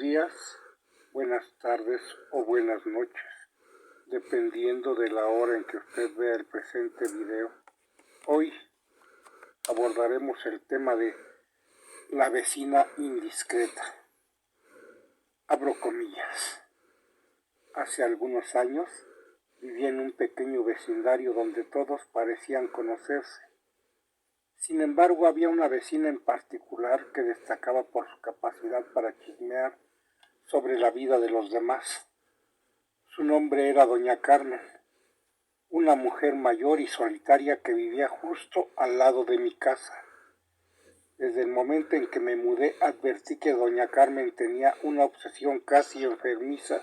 días, buenas tardes o buenas noches, dependiendo de la hora en que usted vea el presente video. Hoy abordaremos el tema de la vecina indiscreta. Abro comillas. Hace algunos años vivía en un pequeño vecindario donde todos parecían conocerse. Sin embargo, había una vecina en particular que destacaba por su capacidad para chismear sobre la vida de los demás. Su nombre era Doña Carmen, una mujer mayor y solitaria que vivía justo al lado de mi casa. Desde el momento en que me mudé, advertí que Doña Carmen tenía una obsesión casi enfermiza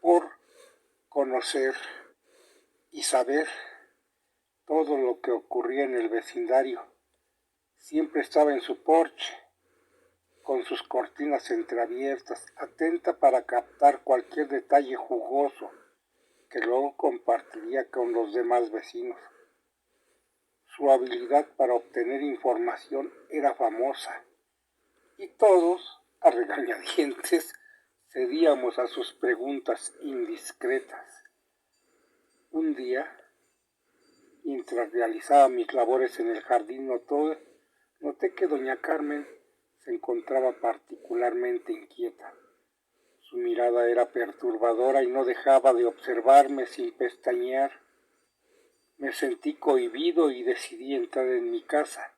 por conocer y saber todo lo que ocurría en el vecindario. Siempre estaba en su porche, con sus cortinas entreabiertas, atenta para captar cualquier detalle jugoso que luego compartiría con los demás vecinos. Su habilidad para obtener información era famosa, y todos, a regañadientes, cedíamos a sus preguntas indiscretas. Un día, mientras realizaba mis labores en el jardín, noté que Doña Carmen se encontraba particularmente inquieta. Su mirada era perturbadora y no dejaba de observarme sin pestañear. Me sentí cohibido y decidí entrar en mi casa.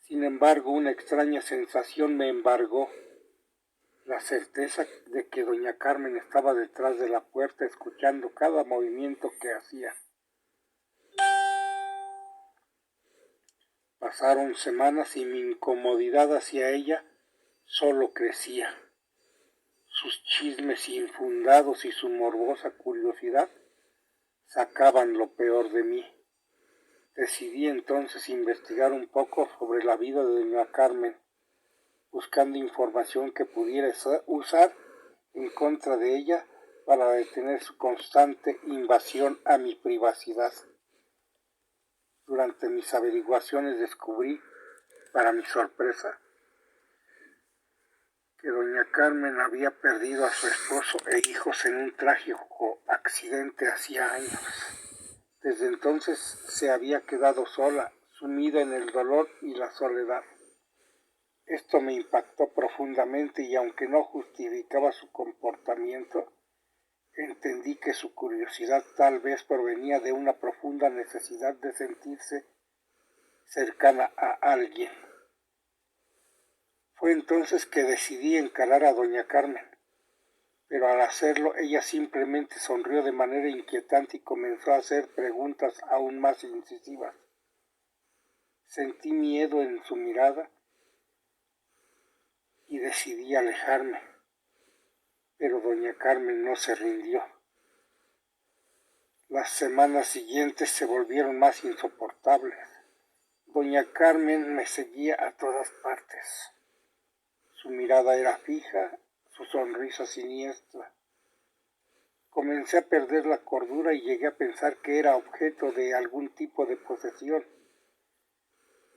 Sin embargo, una extraña sensación me embargó. La certeza de que Doña Carmen estaba detrás de la puerta escuchando cada movimiento que hacía. Pasaron semanas y mi incomodidad hacia ella solo crecía. Sus chismes infundados y su morbosa curiosidad sacaban lo peor de mí. Decidí entonces investigar un poco sobre la vida de Doña Carmen, buscando información que pudiera usar en contra de ella para detener su constante invasión a mi privacidad. Durante mis averiguaciones descubrí, para mi sorpresa, que Doña Carmen había perdido a su esposo e hijos en un trágico accidente hacía años. Desde entonces se había quedado sola, sumida en el dolor y la soledad. Esto me impactó profundamente y aunque no justificaba su comportamiento, entendí que su curiosidad tal vez provenía de una profunda necesidad de sentirse cercana a alguien. Fue entonces que decidí encarar a Doña Carmen, pero al hacerlo ella simplemente sonrió de manera inquietante y comenzó a hacer preguntas aún más incisivas. Sentí miedo en su mirada y decidí alejarme, pero Doña Carmen no se rindió. Las semanas siguientes se volvieron más insoportables. Doña Carmen me seguía a todas partes. Su mirada era fija, su sonrisa siniestra. Comencé a perder la cordura y llegué a pensar que era objeto de algún tipo de posesión.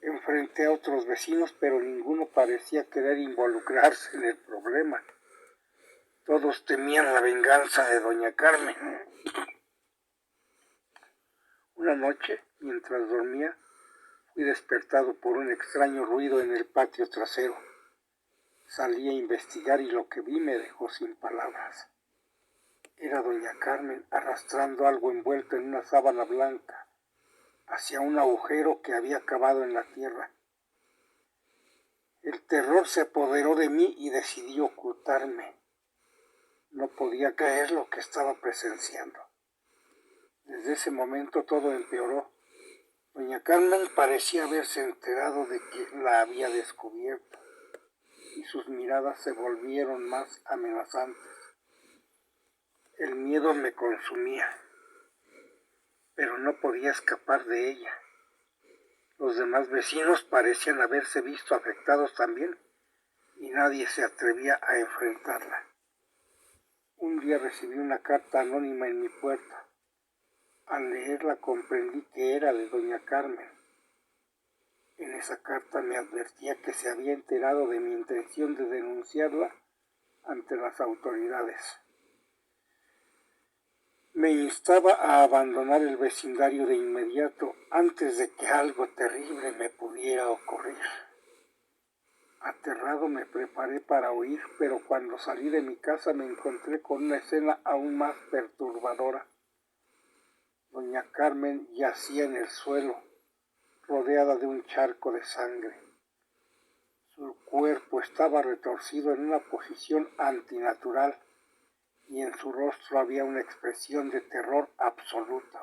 Enfrenté a otros vecinos, pero ninguno parecía querer involucrarse en el problema. Todos temían la venganza de Doña Carmen. Una noche, mientras dormía, fui despertado por un extraño ruido en el patio trasero. Salí a investigar y lo que vi me dejó sin palabras. Era Doña Carmen arrastrando algo envuelto en una sábana blanca hacia un agujero que había cavado en la tierra. El terror se apoderó de mí y decidí ocultarme. No podía creer lo que estaba presenciando. Desde ese momento todo empeoró. Doña Carmen parecía haberse enterado de que la había descubierto y sus miradas se volvieron más amenazantes. El miedo me consumía, pero no podía escapar de ella. Los demás vecinos parecían haberse visto afectados también y nadie se atrevía a enfrentarla. Un día recibí una carta anónima en mi puerta. Al leerla comprendí que era de Doña Carmen. En esa carta me advertía que se había enterado de mi intención de denunciarla ante las autoridades. Me instaba a abandonar el vecindario de inmediato antes de que algo terrible me pudiera ocurrir. Aterrado me preparé para huir, pero cuando salí de mi casa me encontré con una escena aún más perturbadora. Doña Carmen yacía en el suelo, rodeada de un charco de sangre. Su cuerpo estaba retorcido en una posición antinatural y en su rostro había una expresión de terror absoluta.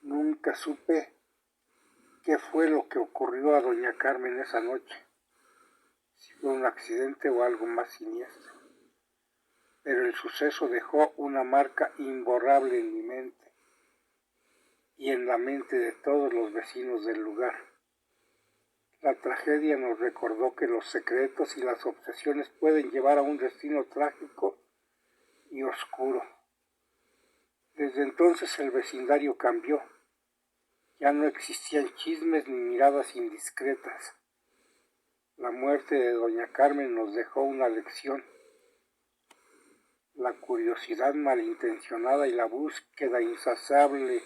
Nunca supe qué fue lo que ocurrió a doña Carmen esa noche, si fue un accidente o algo más siniestro. Pero el suceso dejó una marca imborrable en mi mente y en la mente de todos los vecinos del lugar. La tragedia nos recordó que los secretos y las obsesiones pueden llevar a un destino trágico y oscuro. Desde entonces el vecindario cambió. Ya no existían chismes ni miradas indiscretas. La muerte de doña Carmen nos dejó una lección. La curiosidad malintencionada y la búsqueda insaciable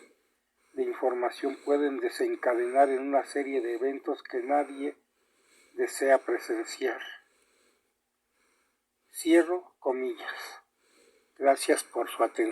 de información pueden desencadenar en una serie de eventos que nadie desea presenciar. Cierro comillas. Gracias por su atención.